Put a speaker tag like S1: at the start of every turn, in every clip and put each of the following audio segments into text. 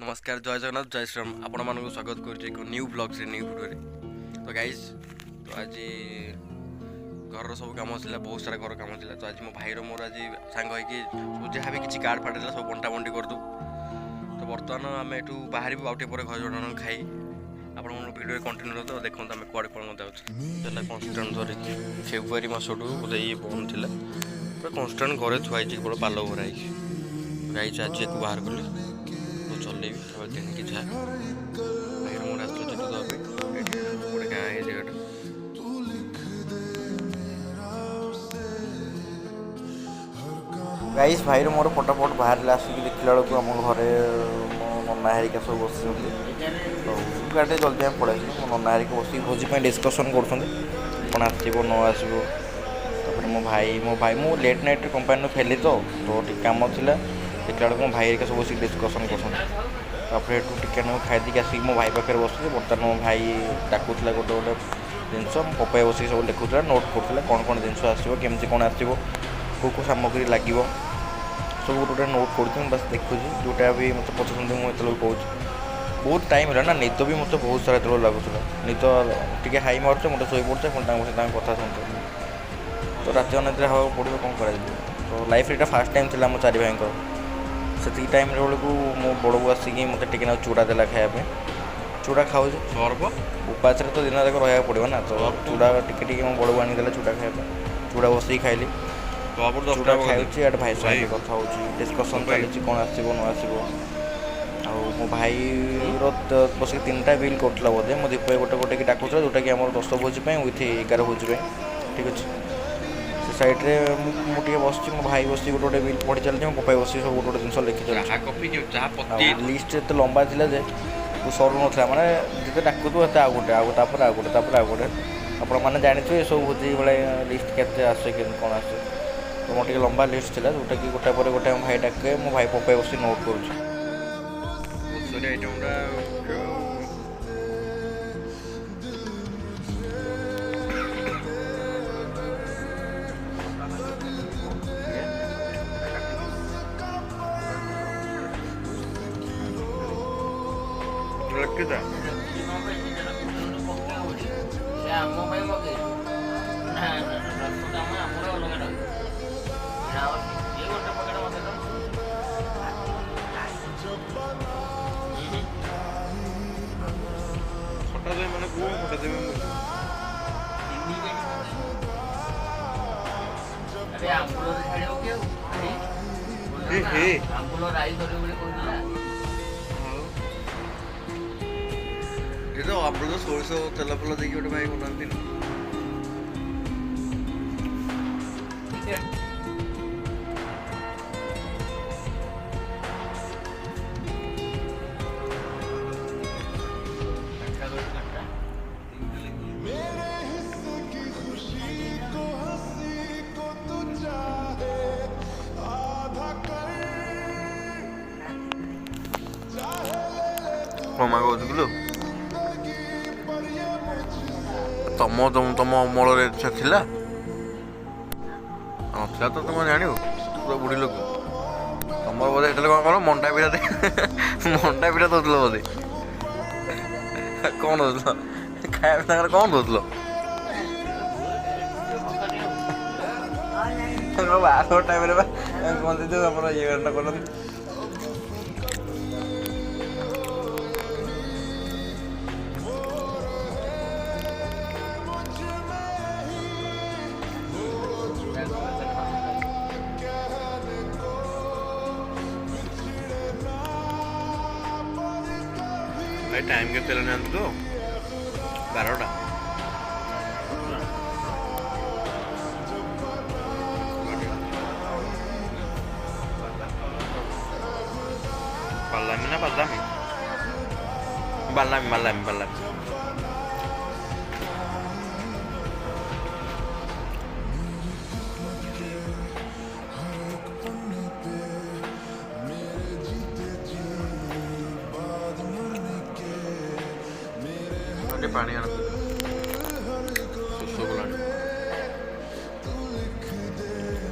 S1: नमस्कार जय जगन्नाथ जय श्रीराम आपण मानक स्वागत करुच्चे एक न्यू ब्लॉग से न्यू भिडियो तो गाइज तो आज घर सब कम था बहुत सारा घर कम था तो आज मो भाईर मोर आज सांग हो जहाँ भी किसी कार्ड फाड़ सब बंटा बंटी करदू तो बर्तमान आम एठू बाहर आउटे पर घर जन खाई आप भिडियो कंटिन्यू तो देखो आम कड़े कौन जाऊँ कन्स्टाट धरिकी फेब्रुआरी मसठू बोले ये बंद था पूरा कन्स्टाट घरे थुआई बड़ पाल भराई गाई आज एक बाहर कली चलेबी तेणिक जा भाईर मोर आस गोटे गाँ ये जगह
S2: गाइस भाईर मोर फटाफट बाहर आसिक देखला बेलू आम घरे मो नना हरिका सब बस तो गाड़ी जल्दी आम पड़े मो नना हरिका बस भोजी डिस्कसन कर आसो न आसो मो भाई मु लेट नाइट कंपानी फेली तो कम था देखला बेलू मो भाई हरिका सब बस डिस्कसन कर टिके खाई आसिक मो भाई पाखे बस बर्तमान मो भाई डाकुला गोटे गोटे जिनस पपाई बस सब देखुला नोट करूला कौन कौन जिनस आसो केमती कौन आसो को सामग्री लगे सब गोटे गोटे नोट कर बस देखुची जोटा भी मतलब पचास मुझे कहूँ बहुत टाइम है ना निद भी मतलब बहुत सारा जो लगुला निद टे हाई मार्चे मुझे शो पड़ते कथा शुणते तो रात अनिद्रा हाँ पड़ो कौन कर तो लाइफ यहाँ फास्ट टाइम थी चार भाई से टाइम बेलू मो बड़ बो आसिक मत टे चूड़ा देला खायापे चूड़ा खाऊ उपास तो दिन तक रहा पड़ो ना तो चूड़ा टे मो बड़ बो आनीदेला चूड़ा खायापे चूड़ा बस खाइली चूड़ा खाई आठ भाई साथ कथा हो डिस्कसन चली कौन आसो न आसो मो भाई बस 3टा बिल कटला बोधे मो दीप गोटे गोटे कि डाकुला जोटा कि आम 10 भोजी विथ 11 भोजी ठीक अच्छे से सैड्रे मुझे बस मो भाई बस गोटे गोटे बिल पढ़ी चलती मो पपाई बस सब गोटे गोटे जिन लिखी लिस्ट एत लंबा था जे सरू ना माने जिते डाकुत आउ गोटे आउ गोटे आपण मैंने जानी सब भोजी भाई लिस्ट के आसे कौन आसे तो मोटे लंबा लिस्ट था जोटा कि गोटा पर गोटे भाई डाके मो भाई पपाई बस नोट कर
S1: ଆପଣ ସୋରିଷ ତେଲ ଫେଲ ଦେଇକି ଗୋଟେ ଭାଇ ବନାନ୍ତି ନା क्षमा कौन तम तम अमल थिला नथिला तो तुम जान पूरा बुढ़ी लोक तुम बोधे कौन कौन मंडा पिठा मंडा पिठा दौल बोधे कौन दौल खाया कौन दौल बाहर टाइम कहते आम ये करते भाई टाइम के तेल जानते तो 12टा बालामी ना बालामी बालामी बालामी बालामी पानी आना शोष गलानी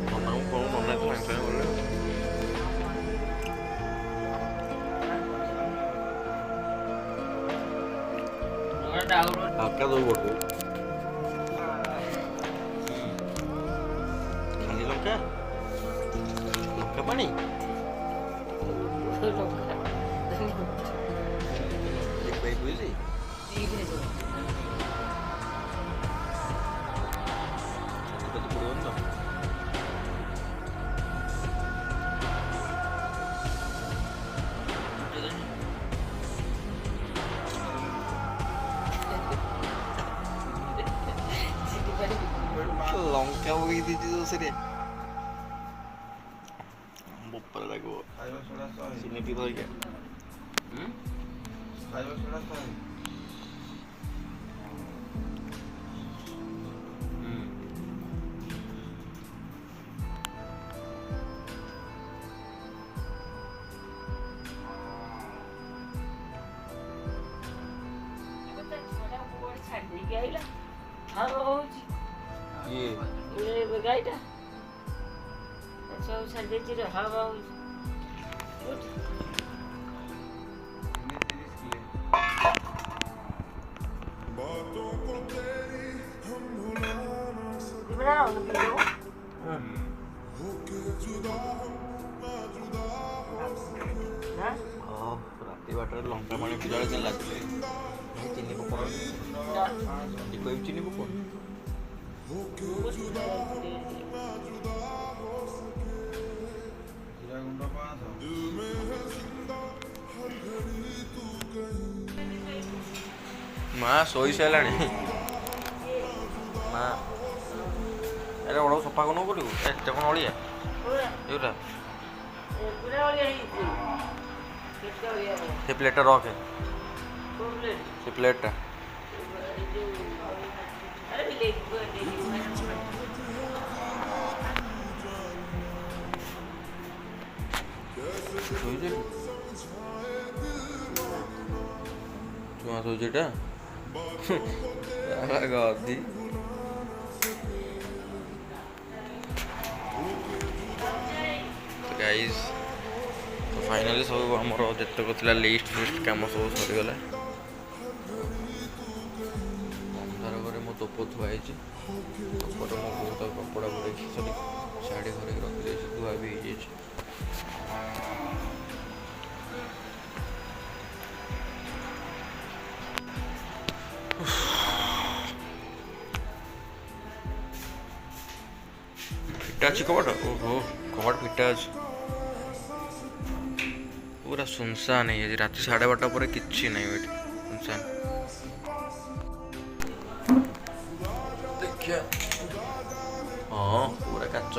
S1: नना को नना तो साइंस बोले
S2: ହାଲକା ଦଉ ପଟୁ ଖାଲି ଲଙ୍କା ଲଙ୍କା ପାଣି ବୁଝିଲି ଲଙ୍କା ପକେଇ ଦେଇଛି ଦୋଷରେ ବୋପାର ଲାଗିବ ଚିନି ପିଇ ଧରିକା
S3: ଗାଈଟା ସବୁ ଛାଡ଼ି ଦେଇଛି ହାଳ ହଉଛି
S2: ରାତି ବାଟରେ ଲଙ୍କା ପାଣି ପିଲା ବେଳେ ଲାଗିଲେ ଚିନି ପକଉନ ଚିନି ପକଉନ ମା ଶୋଇ ସାରିଲାଣି ମା ଆରେ ଓଡ଼ ସଫା କ'ଣ କରିବୁ ଏତେ କ'ଣ ଅଳିଆ ଏଗୁଡ଼ା ସେ ପ୍ଲେଟ୍ଟା ରଖେ ସେ ପ୍ଲେଟ୍ଟା ଶୋଇଛି ଛୁଆ ଶୋଇଛି ଏଇଟା ଗଦି ଗାଇସ୍ ତ ଫାଇନାଲି ସବୁ ଆମର ଯେତେକ ଥିଲା ଲିଷ୍ଟ ଫିଷ୍ଟ କାମ ସବୁ ସରିଗଲା ଅନ୍ଧାର ଘରେ ମୋ ତୋପ ଥୁଆ ହେଇଛି ତୋପରେ ମୋ ବହୁତ କପଡ଼ା ବୁଡ଼େଇକି ସରି ଶାଢ଼ୀ ଘରେକି ରଖିଦେଇଛି ଧୁଆ ବି ହେଇଯାଇଛି ଫିଟା ଅଛି କବାଟ ଓହୋ କବାଟ ଫିଟା ଅଛି ପୁରା ସୁନସାନ ହେଇଯାଇଛି ରାତି 12:30 ପରେ କିଛି ନାହିଁ ଏଠି ସୁନସାନ ଦେଖିଆ ହଁ ପୁରା କାଚ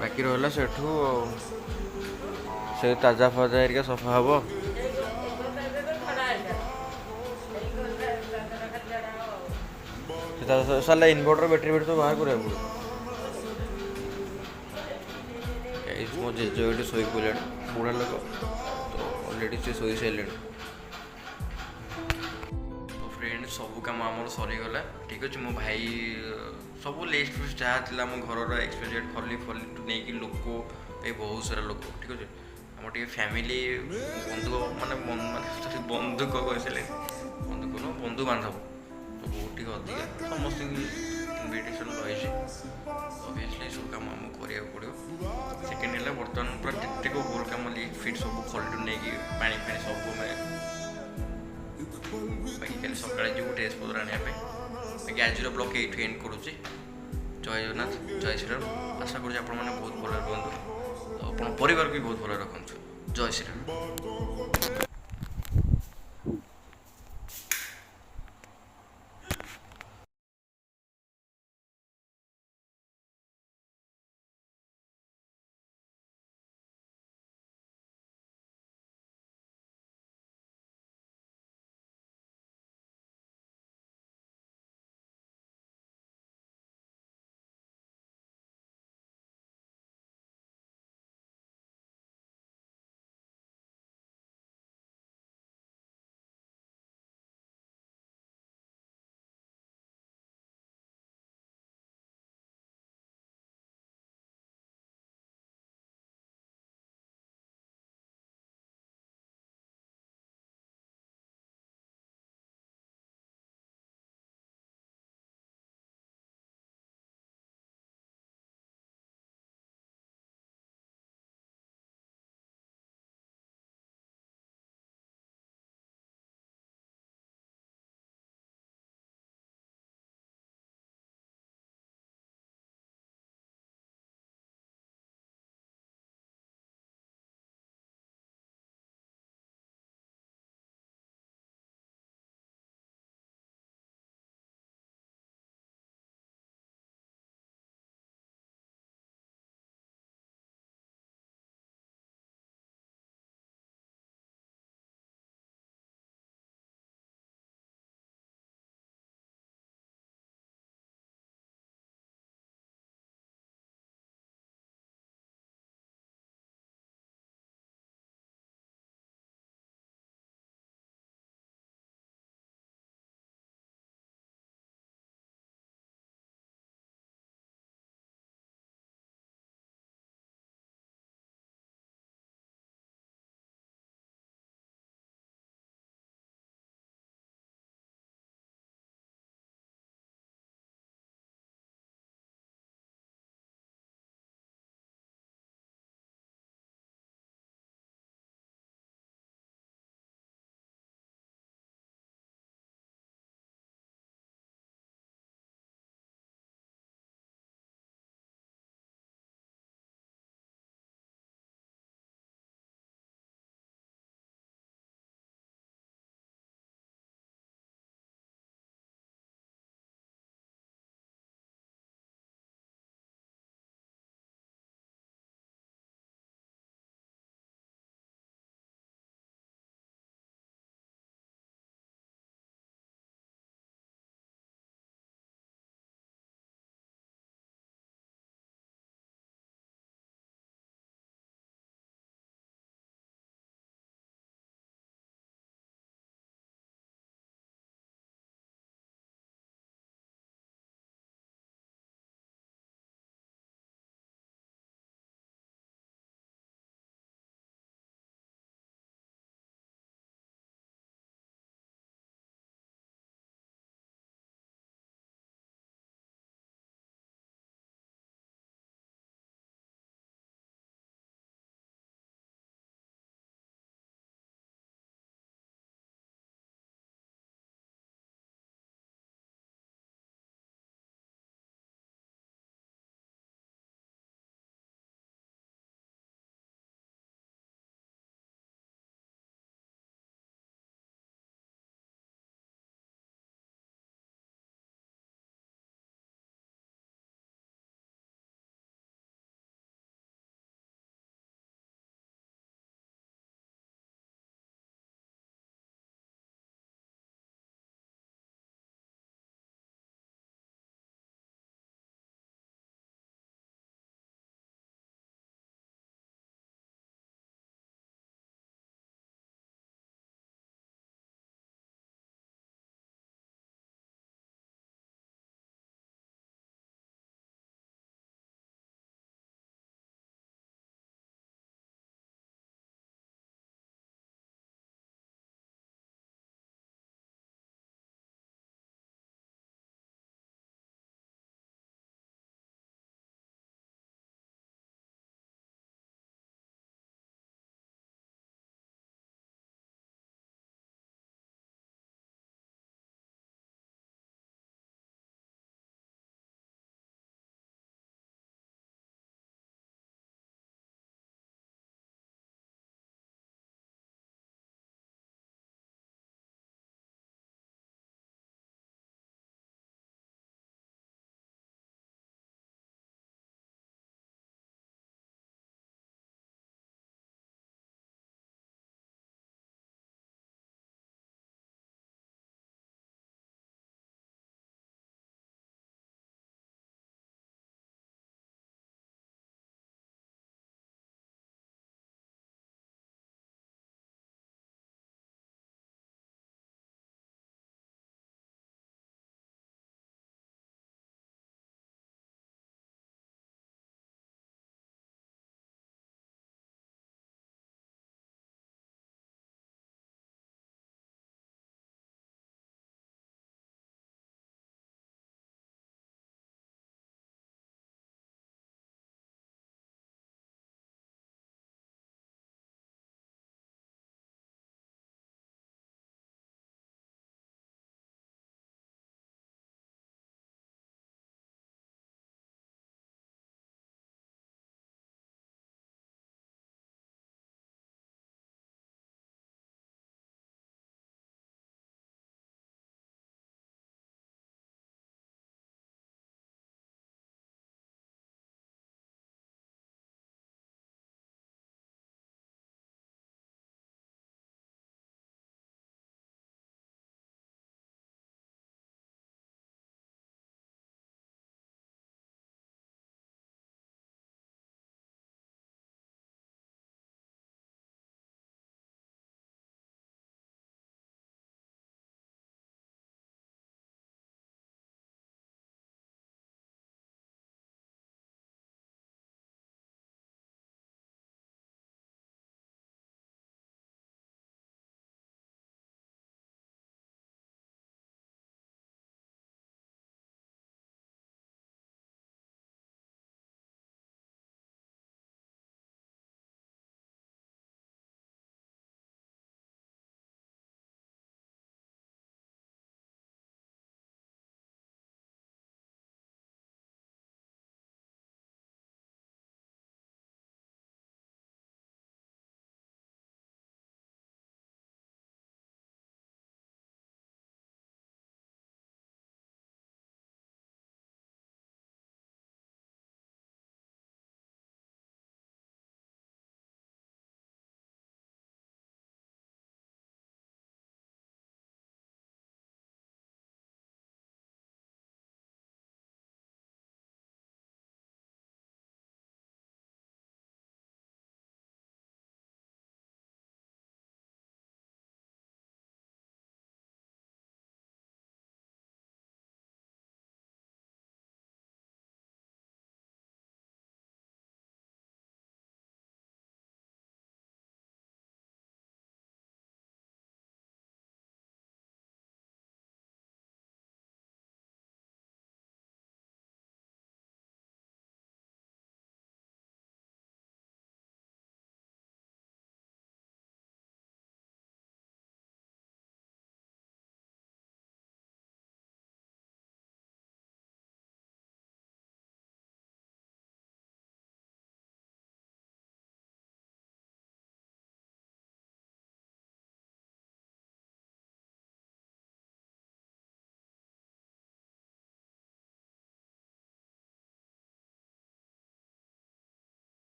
S2: ବାକି ରହିଲା ସେଠୁ ସେ ତାଜା ଫାଜା ହେରିକା ସଫା ହବ ସାରିଲା ଇନଭର୍ଟର ବ୍ୟାଟେରୀ ସବୁ ବାହାର କରିବାକୁ ପଡ଼ିବ ମୋ ଜେଜ ଏଠି ଶୋଇ ପଡ଼ିଲାଣି ବୁଢ଼ା ଲୋକ ତ ଅଲରେଡ଼ି ସେ ଶୋଇ ସାରିଲେଣି ତ ଫ୍ରେଣ୍ଡ ସବୁ କାମ ଆମର ସରିଗଲା ଠିକ୍ ଅଛି ମୋ ଭାଇ ସବୁ ଲିଷ୍ଟ ଫିଷ୍ଟ ଯାହା ଥିଲା ଆମ ଘରର ଏକ୍ସପେରିଏନ୍ସ ଖଲିଠୁ ନେଇକି ଲୋକ ଏ ବହୁତ ସାରା ଲୋକ ଠିକ୍ ଅଛି ଆମର ଟିକେ ଫ୍ୟାମିଲି ବନ୍ଧୁ ମାନେ ବନ୍ଧୁକ କହିଥିଲେ ବନ୍ଧୁ ବାନ୍ଧବ ତ ବହୁତ ଟିକେ ଅଧିକା ସମସ୍ତଙ୍କୁ ଇନଭିଟେସନ୍ ରହିଛି ଅବଭିୟସଲି ସବୁ କାମ ଆମକୁ କରିବାକୁ ପଡ଼ିବ ସେକେଣ୍ଡ ହେଲା ବର୍ତ୍ତମାନ ପୁରା ଯେତେକ ହୋଲ୍ କାମ ଲିଷ୍ଟ ଫିଟ୍ ସବୁ ଖଲିଠୁ ନେଇକି ପାଣି ସବୁ ଆମେ ବାକି କାଲି ସକାଳେ ଯିବୁ ଡ୍ରେସ୍ ପତ୍ର ଆଣିବା ପାଇଁ ବାକି ଆଜିର ବ୍ଲଗ୍ ଏଇଠୁ ଏଣ୍ଡ କରୁଛି ଜୟ ଜଗନ୍ନାଥ ଜୟ ଶ୍ରୀରାମ ଆଶା କରୁଛି ଆପଣମାନେ ବହୁତ ଭଲରେ ରୁହନ୍ତୁ ତ ଆପଣ ପରିବାରକୁ ବି ବହୁତ ଭଲରେ ରଖନ୍ତୁ ଜୟ ଶ୍ରୀରାମ।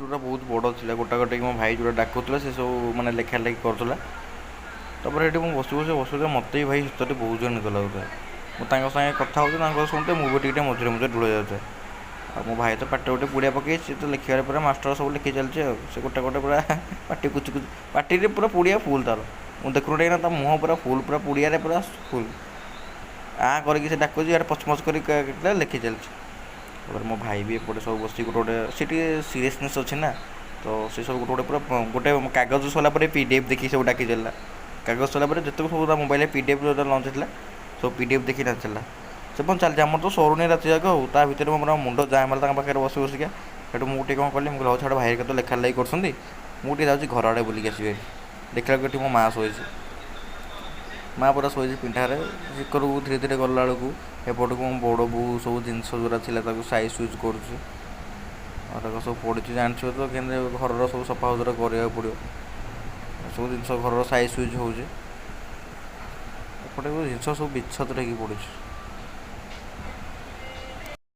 S2: ଗୁଡ଼ା ବହୁତ ବଡ଼ ଥିଲା, ଗୋଟା ଗୋଟାକି ମୋ ଭାଇ ଯେଉଁଟା ଡାକୁଥିଲା ସେ ସବୁ ମାନେ ଲେଖା ଲେଖି କରୁଥିଲା। ତାପରେ ଏଠି ମୁଁ ବସି ମୋତେ ବି ଭାଇ ଶୀତରେ ବହୁତ ଜୋର ନିଦ ଲାଗୁଥାଏ। ମୁଁ ତାଙ୍କ ସାଙ୍ଗେ କଥା ହେଉଛି, ତାଙ୍କ କଥା ଶୁଣୁଥାଏ, ମୁଁ ବି ଟିକେ ମଝିରେ ଢୁଳେଇ ଯାଉଥାଏ। ଆଉ ମୋ ଭାଇ ତ ପାଟିରେ ଗୋଟେ ପୁଡ଼ିଆ ପକେଇଛି, ସେ ତ ଲେଖିବାରେ ପୁରା ମାଷ୍ଟର ସବୁ ଲେଖି ଚାଲିଛି ଆଉ। ସେ ଗୋଟେ ପୁରା ପାଟି କୁଚୁ ପାଟିରେ ପୁରା ପୁଡ଼ିଆ ଫୁଲ୍ ତାର। ମୁଁ ଦେଖୁନି କାହିଁକିନା ତା ମୁହଁ ପୁରା ଫୁଲ୍, ପୁରା ପୁଡ଼ିଆରେ ପୁରା ଫୁଲ୍ କରିକି ସେ ଡାକୁଛି, ଇଆଡ଼େ ପଚମଚ କରି ଲେଖି ଚାଲିଛି। ତାପରେ ମୋ ଭାଇ ବି ଏପଟେ ସବୁ ବସିକି ଗୋଟେ ସେ ଟିକେ ସିରିୟସନେସ୍ ଅଛି ନା, ତ ସେ ସବୁ ଗୋଟେ ପୁରା ଗୋଟେ କାଗଜ ସରିଲା ପରେ PDF ଦେଖିକି ସବୁ ଡାକି ଚାଲିଲା। କାଗଜ ସରିଲା ପରେ ଯେତେକ ସବୁ ତା ମୋବାଇଲରେ PDF ଯେଉଁଟା ଲଞ୍ଚ ହେଇଥିଲା ସବୁ PDF ଦେଖି ନାଚିଲା। ସେ କ'ଣ ଚାଲିଛି, ଆମର ତ ସରୁନି ରାତି ଯାକ ଆଉ। ତା ଭିତରେ ମୋର ମୁଣ୍ଡ ଜାମ୍ ହେଲା ତାଙ୍କ ପାଖରେ ବସିକା। ସେଠୁ ମୁଁ ଟିକେ କ'ଣ କଲି, ମୁଁ କହିଲି ହଉ ଛାଡ଼, ଭାଇ କେତେ ଲେଖା ଲେଖି କରୁଛନ୍ତି, ମୁଁ ଟିକେ ଯାଉଛି ଘର ଆଡ଼େ ବୁଲିକି ଆସିବି। ଦେଖିଲାବେଳକୁ ଏଠି ମୋ ମାଆ ଶୋଇଛି। ମାଆ ପୁରା ଶୋଇଛି ପିଣ୍ଢାରେ। ଶିଖରକୁ ଧୀରେ ଧୀରେ ଗଲାବେଳକୁ ଏପଟକୁ ମୋ ବଡ଼ ବୋଉ ସବୁ ଜିନିଷ ଯେଉଁଟା ଥିଲା ତାକୁ ସାଇଜ୍ ସୁଇଜ୍ କରୁଛି। ଆଉ ତାକୁ ସବୁ ପଡ଼ିଛି, ଜାଣିଥିବ ତ କେମିତି ଘରର ସବୁ ସଫା ସୁତୁରା କରିବାକୁ ପଡ଼ିବ। ସବୁ ଜିନିଷ ଘରର ସାଇଜ୍ ସୁଇଜ୍ ହେଉଛି। ଏପଟେ ଜିନିଷ ସବୁ ବିଛତ୍ର ହେଇକି ପଡ଼ୁଛି।